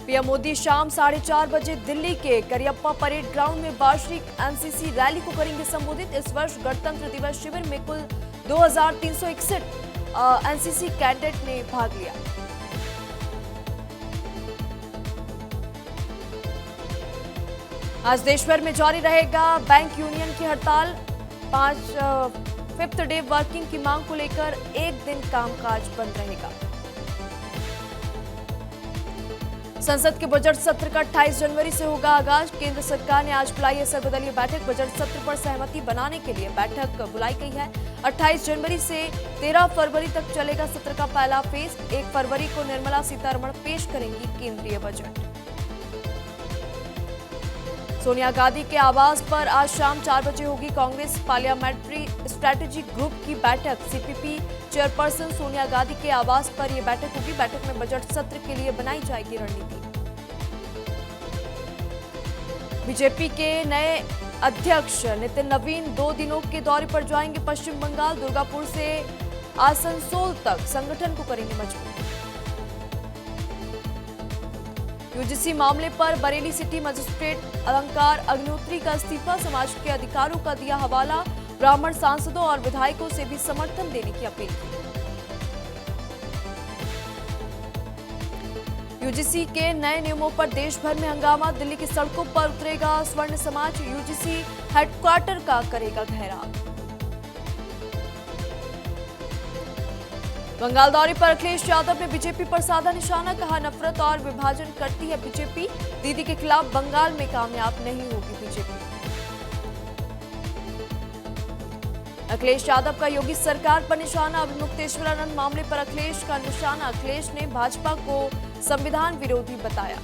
PM Modi शाम 4:30 बजे दिल्ली के करियप्पा परेड ग्राउंड में वार्षिक एनसीसी रैली को करेंगे संबोधित। इस वर्ष गणतंत्र दिवस शिविर में कुल 2361 एनसीसी कैडेट ने भाग लिया। आज देश भर में जारी रहेगा बैंक यूनियन की हड़ताल। 5th डे वर्किंग की मांग को लेकर एक दिन कामकाज बंद रहेगा। संसद के बजट सत्र का 28 जनवरी से होगा आगाज। केंद्र सरकार ने आज बुलाई है सर्वदलीय बैठक। बजट सत्र पर सहमति बनाने के लिए बैठक बुलाई गई है। 28 जनवरी से 13 फरवरी तक चलेगा सत्र का पहला फेज। 1 फरवरी को निर्मला सीतारमण पेश करेंगी केंद्रीय बजट। सोनिया गांधी के आवास पर आज शाम 4 बजे होगी कांग्रेस पार्लियामेंट्री स्ट्रेटेजी ग्रुप की बैठक। सीपीपी चेयरपर्सन सोनिया गांधी के आवास पर यह बैठक होगी। बैठक में बजट सत्र के लिए बनाई जाएगी रणनीति। बीजेपी के नए अध्यक्ष नितिन नवीन 2 दिनों के दौरे पर जाएंगे पश्चिम बंगाल। दुर्गापुर से आसनसोल तक संगठन को करेंगे मजबूत। यूजीसी मामले पर बरेली सिटी मजिस्ट्रेट अलंकार अग्निहोत्री का इस्तीफा। समाज के अधिकारों का दिया हवाला। ब्राह्मण सांसदों और विधायकों से भी समर्थन देने की अपील की। यूजीसी के नए नियमों पर देश भर में हंगामा। दिल्ली की सड़कों पर उतरेगा स्वर्ण समाज। यूजीसी हेडक्वार्टर का करेगा घेराव। बंगाल दौरे पर अखिलेश यादव ने बीजेपी पर साधा निशाना। कहा, नफरत और विभाजन करती है बीजेपी। दीदी के खिलाफ बंगाल में कामयाब नहीं होगी बीजेपी। अखिलेश यादव का योगी सरकार पर निशाना। अभिमुक्तेश्वरानंद मामले पर अखिलेश का निशाना। अखिलेश ने भाजपा को संविधान विरोधी बताया।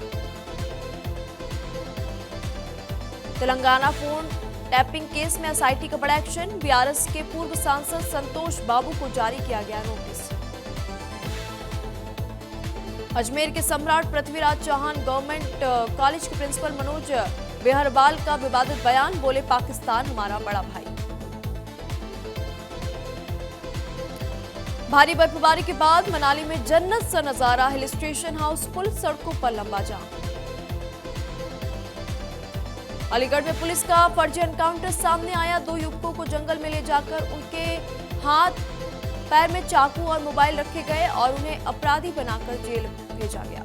तेलंगाना फोन टैपिंग केस में एसआईटी का बड़ा एक्शन। बीआरएस के पूर्व सांसद संतोष बाबू को जारी किया गया नोटिस। अजमेर के सम्राट पृथ्वीराज चौहान गवर्नमेंट कॉलेज के प्रिंसिपल मनोज बेहरवाल का विवादित बयान। बोले, पाकिस्तान हमारा बड़ा भाई। भारी बर्फबारी के बाद मनाली में जन्नत सा नजारा। हिल स्टेशन हाउसफुल, सड़कों पर लंबा जाम। अलीगढ़ में पुलिस का फर्जी एनकाउंटर सामने आया। 2 युवकों को जंगल में ले जाकर उनके हाथ पैर में चाकू और मोबाइल रखे गए और उन्हें अपराधी बनाकर जेल भेजा गया।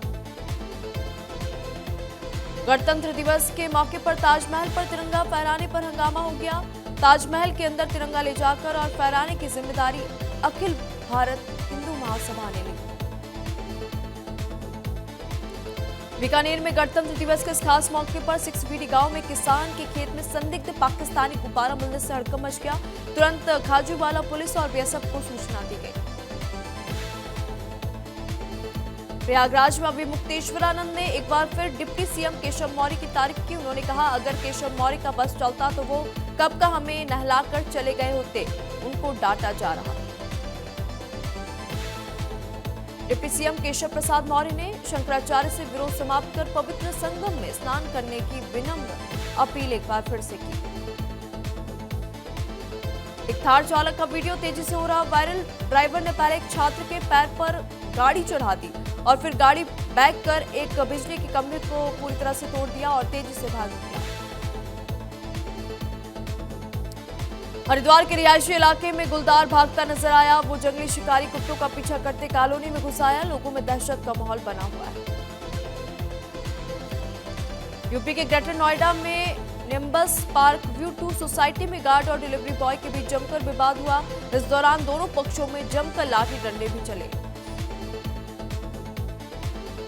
गणतंत्र दिवस के मौके पर ताजमहल पर तिरंगा फहराने पर हंगामा हो गया। ताजमहल के अंदर तिरंगा ले जाकर और फहराने की जिम्मेदारी अखिल भारत हिंदू महासभा ने ली। बीकानेर में गणतंत्र दिवस के इस खास मौके पर 6बीडी गांव में किसान के खेत में संदिग्ध पाकिस्तानी गुब्बारा मिलने से हड़कंप मच गया। तुरंत खाजूवाला पुलिस और बीएसएफ को सूचना दी गई। प्रयागराज में अभिमुक्तेश्वरानंद ने एक बार फिर डिप्टी सीएम केशव मौर्य की तारीफ की। उन्होंने कहा, अगर केशव मौर्य का बस चलता तो वो कब का हमें नहलाकर चले गए होते। उनको डांटा जा रहा। डिप्टी सीएम केशव प्रसाद मौर्य ने शंकराचार्य से विरोध समाप्त कर पवित्र संगम में स्नान करने की विनम्र अपील एक बार फिर से की। एक थार चालक का वीडियो तेजी से हो रहा वायरल। ड्राइवर ने पहले एक छात्र के पैर पर गाड़ी चढ़ा दी और फिर गाड़ी बैक कर एक बिजली के खंभे को पूरी तरह से तोड़ दिया और तेजी से भाग निकला। हरिद्वार के रिहायशी इलाके में गुलदार भागता नजर आया। वो जंगली शिकारी कुत्तों का पीछा करते कॉलोनी में घुस आया। लोगों में दहशत का माहौल बना हुआ है। यूपी के ग्रेटर नोएडा में निम्बस पार्क व्यू 2 सोसाइटी में गार्ड और डिलीवरी बॉय के बीच जमकर विवाद हुआ। इस दौरान दोनों पक्षों में जमकर लाठी डंडे भी चले।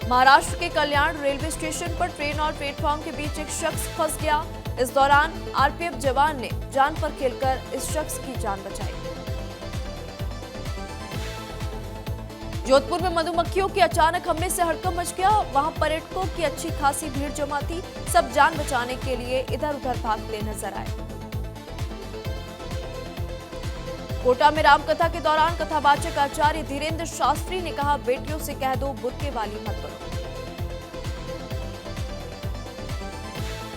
महाराष्ट्र के कल्याण रेलवे स्टेशन पर ट्रेन और प्लेटफॉर्म के बीच एक शख्स फंस गया। इस दौरान आरपीएफ जवान ने जान पर खेलकर इस शख्स की जान बचाई। जोधपुर में मधुमक्खियों के अचानक हमले से हड़कंप मच गया। वहां पर्यटकों की अच्छी खासी भीड़ जमा थी। सब जान बचाने के लिए इधर उधर भागते नजर आए। कोटा में रामकथा के दौरान कथावाचक आचार्य धीरेन्द्र शास्त्री ने कहा, बेटियों से कह दो बुर्के वाली मत बनो।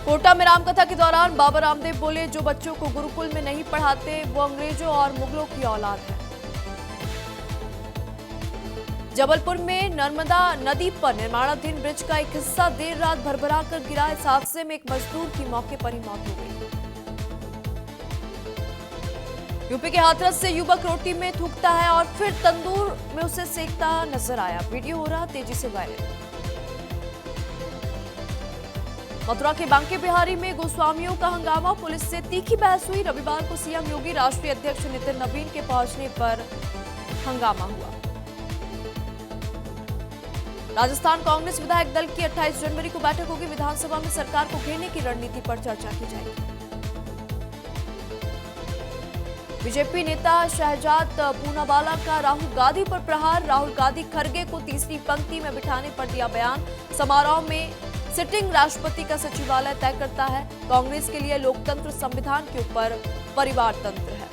कोटा में रामकथा के दौरान बाबा रामदेव बोले, जो बच्चों को गुरुकुल में नहीं पढ़ाते वो अंग्रेजों और मुगलों की औलाद है। जबलपुर में नर्मदा नदी पर निर्माणाधीन ब्रिज का एक हिस्सा देर रात भरभरा कर गिरा। इस हादसे में एक मजदूर की मौके पर ही मौत हो गई। यूपी के हाथरस से युवक रोटी में थूकता है और फिर तंदूर में उसे सेकता नजर आया। वीडियो हो रहा तेजी से वायरल। मथुरा के बांके बिहारी में गोस्वामियों का हंगामा, पुलिस से तीखी बहस हुई। रविवार को सीएम योगी, राष्ट्रीय अध्यक्ष नितिन नवीन के पहुंचने पर हंगामा हुआ। राजस्थान कांग्रेस विधायक दल की 28 जनवरी को बैठक होगी। विधानसभा में सरकार को घेरने की रणनीति पर चर्चा की जाएगी। बीजेपी नेता शहजाद पूनावाला का राहुल गांधी पर प्रहार। राहुल गांधी खड़गे को तीसरी पंक्ति में बिठाने पर दिया बयान। समारोह में सिटिंग राष्ट्रपति का सचिवालय तय करता है। कांग्रेस के लिए लोकतंत्र संविधान के ऊपर परिवार तंत्र है।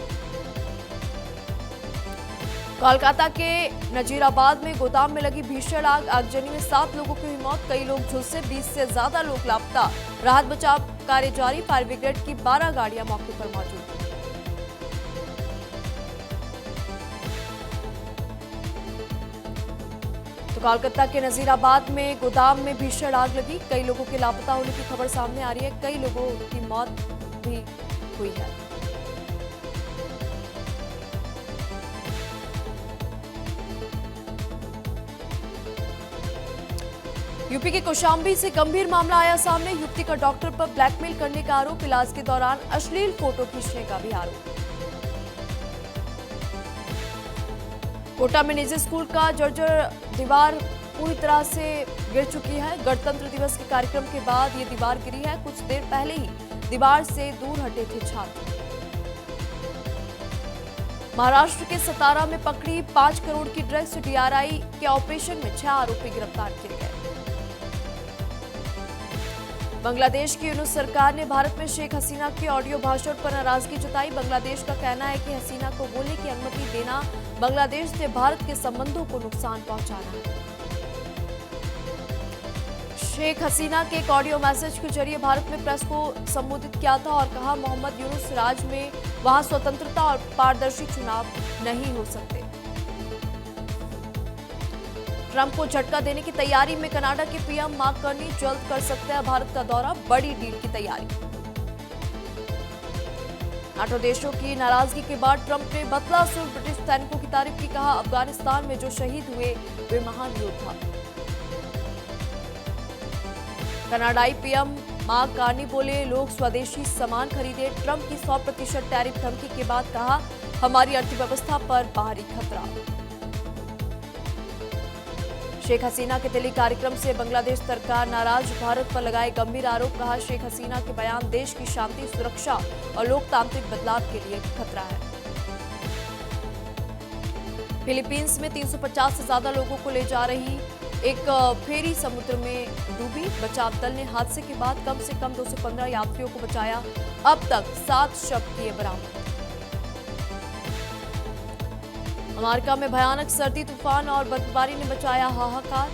कोलकाता के नजीराबाद में गोदाम में लगी भीषण आग। आगजनी में 7 लोगों की हुई मौत, कई लोग झुलसे, 20 से ज्यादा लोग लापता। राहत बचाव कार्य जारी। फायर ब्रिगेड की 12 गाड़ियां मौके पर मौजूद। तो कोलकाता के नजीराबाद में गोदाम में भीषण आग लगी, कई लोगों के लापता होने की खबर सामने आ रही है। कई लोगों की मौत भी हुई है। यूपी के कौशाम्बी से गंभीर मामला आया सामने। युवती का डॉक्टर पर ब्लैकमेल करने का आरोप, इलाज के दौरान अश्लील फोटो खींचने का भी आरोप। कोटा में निजी स्कूल का जर्जर दीवार पूरी तरह से गिर चुकी है। गणतंत्र दिवस के कार्यक्रम के बाद ये दीवार गिरी है। कुछ देर पहले ही दीवार से दूर हटे थे छात्र। महाराष्ट्र के सतारा में पकड़ी 5 करोड़ की ड्रग्स। डीआरआई के ऑपरेशन में 6 आरोपी गिरफ्तार किए गए। बांग्लादेश की यूनुस सरकार ने भारत में शेख हसीना के ऑडियो भाषण पर नाराजगी जताई। बांग्लादेश का कहना है कि हसीना को बोलने की अनुमति देना बांग्लादेश से भारत के संबंधों को नुकसान पहुंचाना है। शेख हसीना के एक ऑडियो मैसेज के जरिए भारत में प्रेस को संबोधित किया था और कहा, मोहम्मद यूनुस राज में वहां स्वतंत्रता और पारदर्शी चुनाव नहीं हो सकते। ट्रंप को झटका देने की तैयारी में कनाडा के पीएम मार्क कार्नी जल्द कर सकते हैं भारत का दौरा, बड़ी डील की तैयारी। नाटो देशों की नाराजगी के बाद ट्रंप ने बदला सुर, ब्रिटिश सैनिकों की तारीफ की। कहा, अफगानिस्तान में जो शहीद हुए वे महान योद्धा। कनाडाई पीएम मार्क कार्नी बोले, लोग स्वदेशी सामान खरीदे। ट्रंप की 100% टैरिफ धमकी के बाद कहा, हमारी अर्थव्यवस्था पर बाहरी खतरा। शेख हसीना के दिल्ली कार्यक्रम से बांग्लादेश सरकार नाराज, भारत पर लगाए गंभीर आरोप। कहा, शेख हसीना के बयान देश की शांति, सुरक्षा और लोकतांत्रिक बदलाव के लिए खतरा है। फिलीपींस में 350 से ज्यादा लोगों को ले जा रही एक फेरी समुद्र में डूबी। बचाव दल ने हादसे के बाद कम से कम 215 यात्रियों को बचाया। अब तक 7 शव किए बरामद। अमेरिका में भयानक सर्दी, तूफान और बर्फबारी ने मचाया हाहाकार।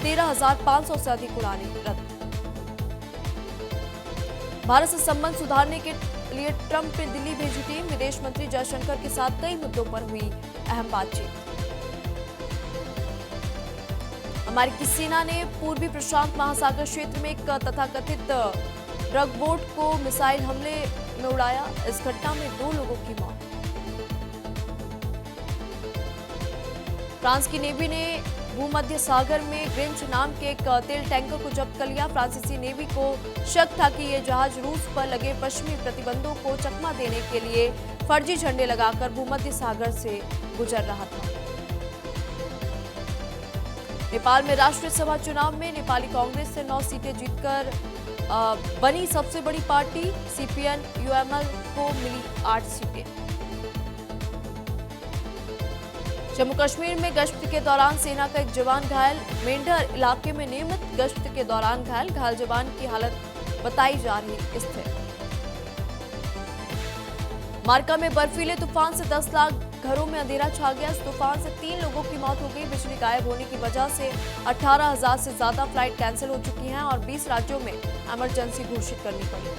13,500 से अधिक उड़ानें रद्द। भारत से संबंध सुधारने के लिए ट्रंप ने दिल्ली भेजी टीम। विदेश मंत्री जयशंकर के साथ कई मुद्दों पर हुई अहम बातचीत। अमेरिकी सेना ने पूर्वी प्रशांत महासागर क्षेत्र में एक तथाकथित ड्रग बोट को मिसाइल हमले में उड़ाया। इस घटना में 2 लोगों की मौत। फ्रांस की नेवी ने भूमध्य सागर में ग्रिंच नाम के एक तेल टैंकर को जब्त कर लिया। फ्रांसीसी नेवी को शक था कि यह जहाज रूस पर लगे पश्चिमी प्रतिबंधों को चकमा देने के लिए फर्जी झंडे लगाकर भूमध्य सागर से गुजर रहा था। नेपाल में राष्ट्रीय सभा चुनाव में नेपाली कांग्रेस से 9 सीटें जीतकर बनी सबसे बड़ी पार्टी। सीपीएन यूएमएल को मिली 8 सीटें। जम्मू कश्मीर में गश्त के दौरान सेना का एक जवान घायल। मेंढर इलाके में नियमित गश्त के दौरान घायल जवान की हालत बताई जा रही स्थिर। मार्का में बर्फीले तूफान से 10 लाख घरों में अंधेरा छा गया। इस तूफान से 3 लोगों की मौत हो गई। बिजली गायब होने की वजह से 18,000 से ज्यादा फ्लाइट कैंसिल हो चुकी हैं और 20 राज्यों में इमरजेंसी घोषित करनी पड़ी।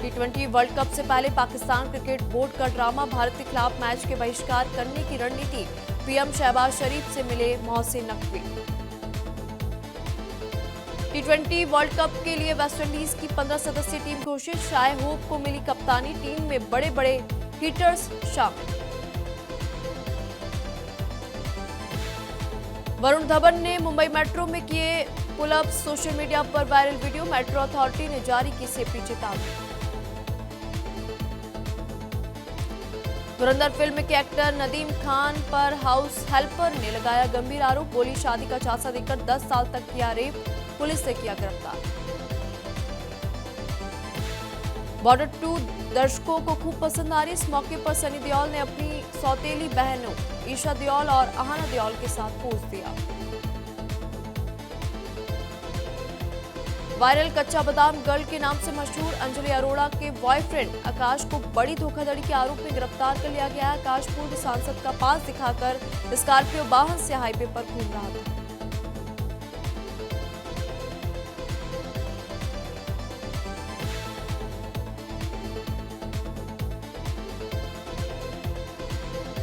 T20 वर्ल्ड कप से पहले पाकिस्तान क्रिकेट बोर्ड का ड्रामा, भारत के खिलाफ मैच के बहिष्कार करने की रणनीति। पीएम शहबाज शरीफ से मिले Mohsin Naqvi. T20 world cup के लिए वेस्टइंडीज की 15 सदस्यीय टीम घोषित। शाय होप को मिली कप्तानी। टीम में बड़े बड़े हिटर्स शामिल। वरुण धवन ने मुंबई मेट्रो में किए पुल-अप। सोशल मीडिया पर वायरल वीडियो। मेट्रो अथॉरिटी ने जारी की सेफ्टी चेतावनी। धुरंधर फिल्म के एक्टर नदीम खान पर हाउस हेल्पर ने लगाया गंभीर आरोप। बोली, शादी का झांसा देकर 10 साल तक किया रेप। पुलिस ने किया गिरफ्तार। बॉर्डर 2 दर्शकों को खूब पसंद आ रही। इस मौके पर सनी देओल ने अपनी सौतेली बहनों ईशा देओल और अहाना देओल के साथ पोज दिया। वायरल कच्चा बादाम गर्ल के नाम से मशहूर अंजलि अरोड़ा के बॉयफ्रेंड आकाश को बड़ी धोखाधड़ी के आरोप में गिरफ्तार कर लिया गया है। आकाश पूर्व सांसद का पास दिखाकर स्कॉर्पियो वाहन से हाईवे पर घूम रहा था।